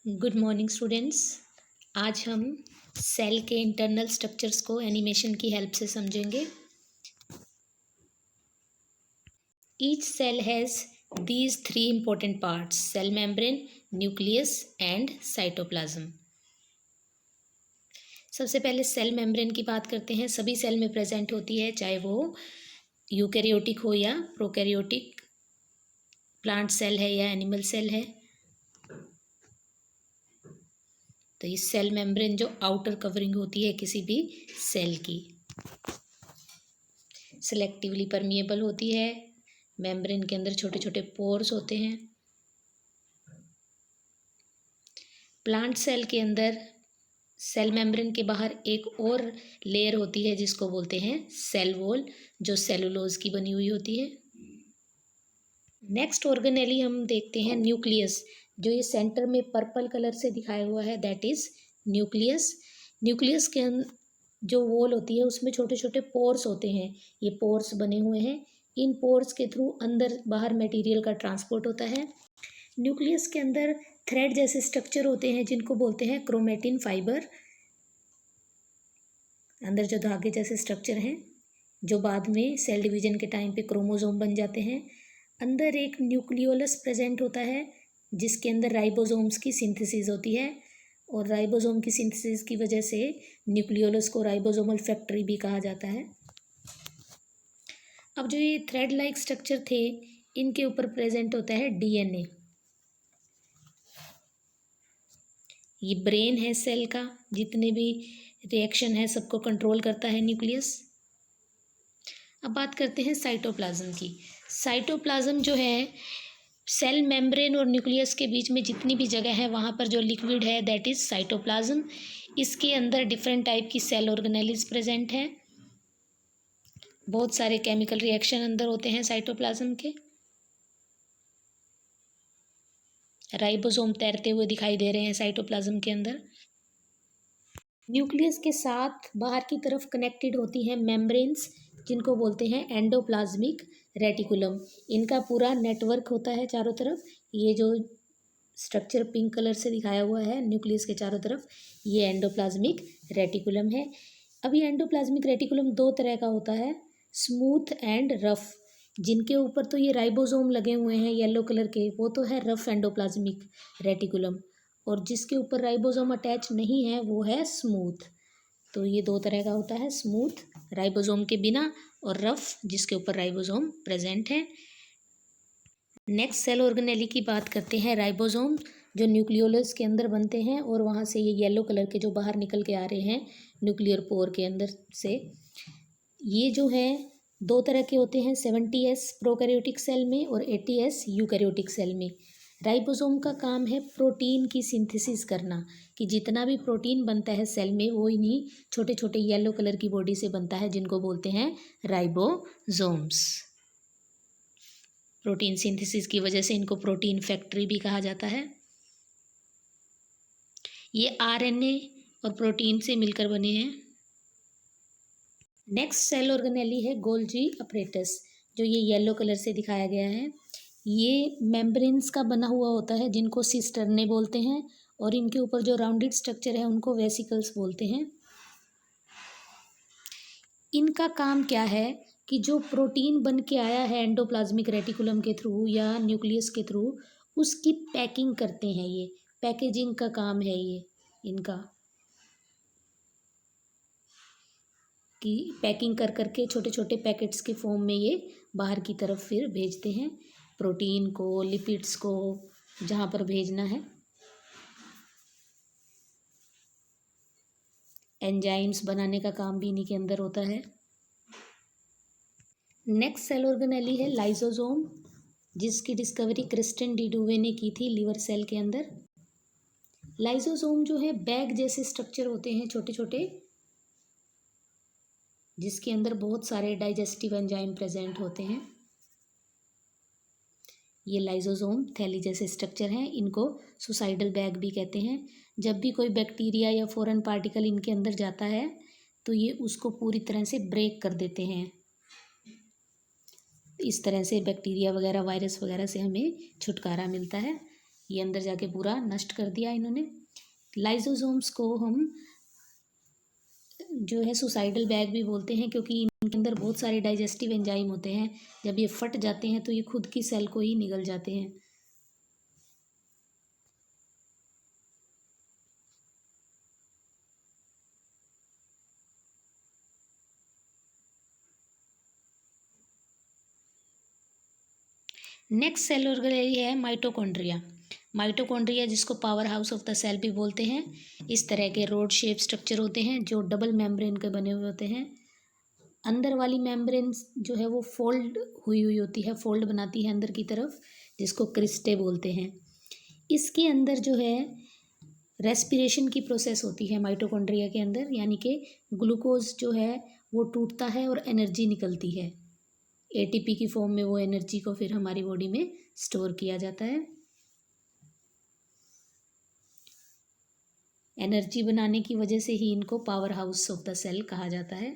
Good morning students. आज हम cell के इंटरनल स्ट्रक्चर्स को एनिमेशन की हेल्प से समझेंगे। Each cell has these three important parts: cell membrane, nucleus and cytoplasm. सबसे पहले सेल मेम्ब्रेन की बात करते हैं। सभी सेल में प्रेजेंट होती है, चाहे वो यूकैरियोटिक हो या प्रोकैरियोटिक, प्लांट सेल है या एनिमल सेल है। तो ये सेल मेम्ब्रेन जो आउटर कवरिंग होती है किसी भी सेल की, सिलेक्टिवली परमिएबल होती है। मेम्ब्रेन के अंदर छोटे छोटे पोर्स होते हैं। प्लांट सेल के अंदर सेल मेम्ब्रेन के बाहर एक और लेयर होती है जिसको बोलते हैं सेल वॉल, जो सेलुलोज की बनी हुई होती है। नेक्स्ट ऑर्गेनेली हम देखते हैं न्यूक्लियस, जो ये सेंटर में पर्पल कलर से दिखाया हुआ है, दैट इज न्यूक्लियस। न्यूक्लियस के जो वॉल होती है उसमें छोटे छोटे पोर्स होते हैं। ये पोर्स बने हुए हैं, इन पोर्स के थ्रू अंदर बाहर मटेरियल का ट्रांसपोर्ट होता है। न्यूक्लियस के अंदर थ्रेड जैसे स्ट्रक्चर होते हैं जिनको बोलते हैं क्रोमेटिन फाइबर। अंदर जो धागे जैसे स्ट्रक्चर हैं जो बाद में सेल डिवीजन के टाइम पे क्रोमोसोम बन जाते हैं। अंदर एक न्यूक्लियोलस प्रेजेंट होता है जिसके अंदर राइबोसोम्स की सिंथेसिस होती है, और राइबोसोम की सिंथेसिस की वजह से न्यूक्लियोलस को राइबोसोमल फैक्ट्री भी कहा जाता है। अब जो ये थ्रेड लाइक स्ट्रक्चर थे इनके ऊपर प्रेजेंट होता है डीएनए। ये ब्रेन है सेल का, जितने भी रिएक्शन है सबको कंट्रोल करता है न्यूक्लियस। अब बात करते हैं साइटोप्लाज्म की। साइटोप्लाज्म जो है सेल मेम्ब्रेन और न्यूक्लियस के बीच में जितनी भी जगह है वहाँ पर जो लिक्विड है दैट इज साइटोप्लाज्म। इसके अंदर डिफरेंट टाइप की सेल ऑर्गेनेलिज प्रेजेंट हैं। बहुत सारे केमिकल रिएक्शन अंदर होते हैं साइटोप्लाज्म के। राइबोसोम तैरते हुए दिखाई दे रहे हैं साइटोप्लाज्म के अंदर। न्यूक्लियस के साथ बाहर की तरफ कनेक्टेड होती हैं मेम्ब्रेन्स, जिनको बोलते हैं एंडोप्लाज्मिक रेटिकुलम। इनका पूरा नेटवर्क होता है चारों तरफ। ये जो स्ट्रक्चर पिंक कलर से दिखाया हुआ है न्यूक्लियस के चारों तरफ, ये एंडोप्लाज्मिक रेटिकुलम है। अब ये एंडोप्लाज्मिक रेटिकुलम दो तरह का होता है, स्मूथ एंड रफ। जिनके ऊपर तो ये राइबोसोम लगे हुए हैं येलो कलर के, वो तो है रफ एंडोप्लाज्मिक रेटिकुलम, और जिसके ऊपर राइबोसोम अटैच नहीं है वो है स्मूथ। तो ये दो तरह का होता है, स्मूथ राइबोसोम के बिना और रफ जिसके ऊपर राइबोसोम प्रेजेंट है। नेक्स्ट सेल ऑर्गेनेली की बात करते हैं। राइबोसोम जो न्यूक्लियोलस के अंदर बनते हैं और वहाँ से ये येलो कलर के जो बाहर निकल के आ रहे हैं न्यूक्लियर पोर के अंदर से, ये जो हैं दो तरह के होते हैं, 70S प्रोकैरियोटिक सेल में और 80S यूकैरियोटिक सेल में। राइबोसोम का काम है प्रोटीन की सिंथेसिस करना, कि जितना भी प्रोटीन बनता है सेल में वो इन्हीं छोटे छोटे येलो कलर की बॉडी से बनता है, जिनको बोलते हैं राइबोसोम्स। प्रोटीन सिंथेसिस की वजह से इनको प्रोटीन फैक्ट्री भी कहा जाता है। ये आरएनए और प्रोटीन से मिलकर बने हैं। नेक्स्ट सेल ऑर्गेनेली है गोल्जी अपरेटस, जो ये येलो कलर से दिखाया गया है। ये मेम्ब्रेन्स का बना हुआ होता है जिनको सिस्टर्ने बोलते हैं, और इनके ऊपर जो राउंडेड स्ट्रक्चर है उनको वेसिकल्स बोलते हैं। इनका काम क्या है कि जो प्रोटीन बन के आया है एंडोप्लाज्मिक रेटिकुलम के थ्रू या न्यूक्लियस के थ्रू, उसकी पैकिंग करते हैं। ये पैकेजिंग का काम है ये इनका, कि पैकिंग कर करके छोटे छोटे पैकेट्स के फॉर्म में ये बाहर की तरफ फिर भेजते हैं प्रोटीन को, लिपिड्स को, जहाँ पर भेजना है। एंजाइम्स बनाने का काम भी इन्हीं के अंदर होता है। नेक्स्ट सेल ऑर्गेनेली है लाइसोसोम, जिसकी डिस्कवरी क्रिस्टिन डी डुवे ने की थी लिवर सेल के अंदर। लाइसोसोम जो है बैग जैसे स्ट्रक्चर होते हैं छोटे छोटे, जिसके अंदर बहुत सारे डाइजेस्टिव एंजाइम प्रेजेंट होते हैं। ये लाइसोसोम थैली जैसे स्ट्रक्चर हैं, इनको सुसाइडल बैग भी कहते हैं। जब भी कोई बैक्टीरिया या फॉरेन पार्टिकल इनके अंदर जाता है तो ये उसको पूरी तरह से ब्रेक कर देते हैं। इस तरह से बैक्टीरिया वगैरह, वायरस वगैरह से हमें छुटकारा मिलता है। ये अंदर जाके पूरा नष्ट कर दिया इन्होंने। लाइसोसोम्स को हम जो है सुसाइडल बैग भी बोलते हैं, क्योंकि इनके अंदर बहुत सारे डाइजेस्टिव एंजाइम होते हैं। जब ये फट जाते हैं तो ये खुद की सेल को ही निगल जाते हैं। नेक्स्ट सेल ऑर्गेनेली है माइटोकॉन्ड्रिया। माइटोकॉन्ड्रिया जिसको powerhouse of the cell भी बोलते हैं। इस तरह के रोड शेप स्ट्रक्चर होते हैं जो डबल मेम्ब्रेन के बने हुए होते हैं। अंदर वाली मेम्ब्रेन जो है वो फोल्ड हुई हुई होती है, फोल्ड बनाती है अंदर की तरफ, जिसको क्रिस्टे बोलते हैं। इसके अंदर जो है रेस्पिरेशन की प्रोसेस होती है माइटोकॉन्ड्रिया के अंदर, यानी कि ग्लूकोज जो है वो टूटता है और एनर्जी निकलती है। एटीपी की फॉर्म में वो एनर्जी को फिर हमारी बॉडी में स्टोर किया जाता है। एनर्जी बनाने की वजह से ही इनको powerhouse of the cell कहा जाता है।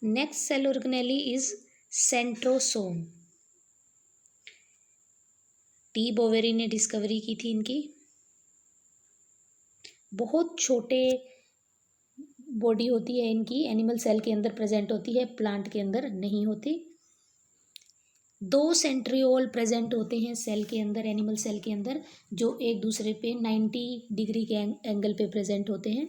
Next cell organelle is centrosome. T Boveri ने डिस्कवरी की थी इनकी। बहुत छोटे बॉडी होती है इनकी, एनिमल सेल के अंदर प्रेजेंट होती है, प्लांट के अंदर नहीं होती। 2 सेंट्रियोल प्रेजेंट होते हैं सेल के अंदर, एनिमल सेल के अंदर, जो एक दूसरे पे 90 डिग्री के एंगल पे प्रेजेंट होते हैं।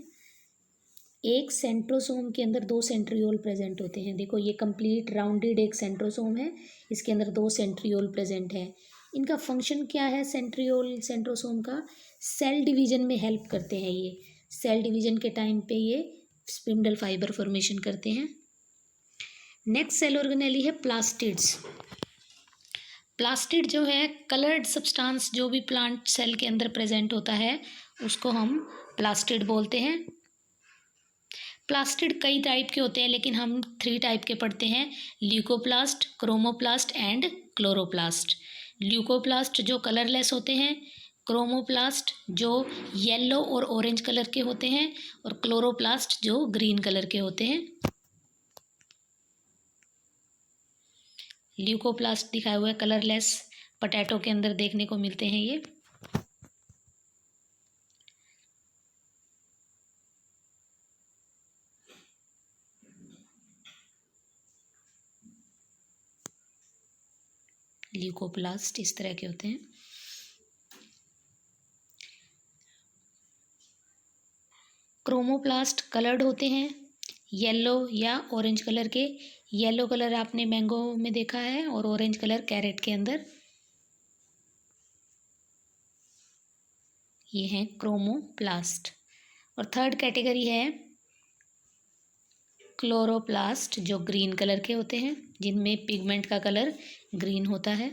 एक सेंट्रोसोम के अंदर 2 सेंट्रियोल प्रेजेंट होते हैं। देखो ये कंप्लीट राउंडेड एक सेंट्रोसोम है, इसके अंदर 2 सेंट्रियोल प्रेजेंट है। इनका फंक्शन क्या है सेंट्रोसोम का? सेल डिवीजन में हेल्प करते हैं ये। सेल डिवीजन के टाइम पे ये स्पिंडल फाइबर फॉर्मेशन करते हैं। नेक्स्ट सेल ऑर्गेनेली है प्लास्टिड्स। प्लास्टिड जो है कलर्ड सब्सटेंस जो भी प्लांट सेल के अंदर प्रेजेंट होता है उसको हम प्लास्टिड बोलते हैं। प्लास्टिड कई टाइप के होते हैं, लेकिन हम 3 टाइप के पढ़ते हैं, leucoplast, chromoplast and chloroplast. Leucoplast जो कलरलेस होते हैं, क्रोमोप्लास्ट जो येलो और ऑरेंज कलर के होते हैं, और क्लोरोप्लास्ट जो ग्रीन कलर के होते हैं। ल्यूकोप्लास्ट दिखाया हुआ है कलरलेस, पोटैटो के अंदर देखने को मिलते हैं ये। ल्यूकोप्लास्ट इस तरह के होते हैं। क्रोमोप्लास्ट कलर्ड होते हैं, येलो या ऑरेंज कलर के। येलो कलर आपने मैंगो में देखा है और ऑरेंज कलर कैरेट के अंदर। ये हैं क्रोमोप्लास्ट। और थर्ड कैटेगरी है क्लोरोप्लास्ट जो ग्रीन कलर के होते हैं, जिनमें पिगमेंट का कलर ग्रीन होता है।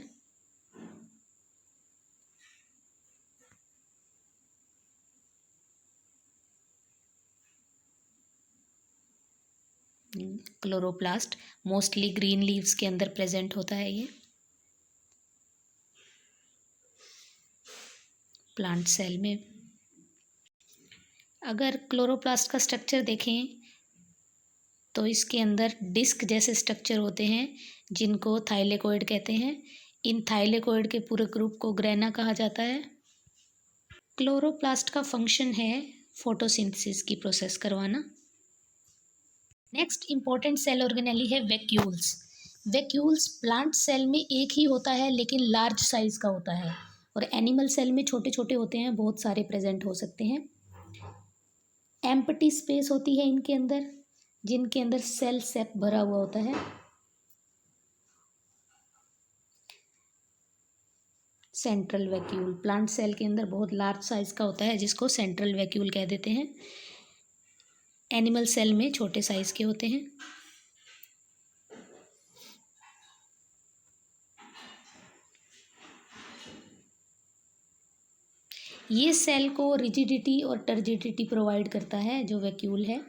क्लोरोप्लास्ट मोस्टली ग्रीन लीव्स के अंदर प्रेजेंट होता है ये प्लांट सेल में। अगर क्लोरोप्लास्ट का स्ट्रक्चर देखें तो इसके अंदर डिस्क जैसे स्ट्रक्चर होते हैं जिनको थाइलेकोइड कहते हैं। इन थाइलेकोइड के पूरे ग्रुप को ग्रेना कहा जाता है। क्लोरोप्लास्ट का फंक्शन है फोटोसिंथेसिस की प्रोसेस करवाना। नेक्स्ट इंपॉर्टेंट सेल ऑर्गेनेली है वैक्यूल्स। वैक्यूल्स प्लांट सेल में एक ही होता है लेकिन लार्ज साइज का होता है, और एनिमल सेल में छोटे छोटे होते हैं, बहुत सारे प्रेजेंट हो सकते हैं। एम्प्टी स्पेस होती है इनके अंदर, जिनके अंदर सेल सेप भरा हुआ होता है। सेंट्रल वैक्यूल प्लांट सेल के अंदर बहुत लार्ज साइज का होता है, जिसको सेंट्रल वैक्यूल कह देते हैं। एनिमल सेल में छोटे साइज के होते हैं। ये सेल को रिजिडिटी और टर्जिडिटी प्रोवाइड करता है जो वैक्यूल है।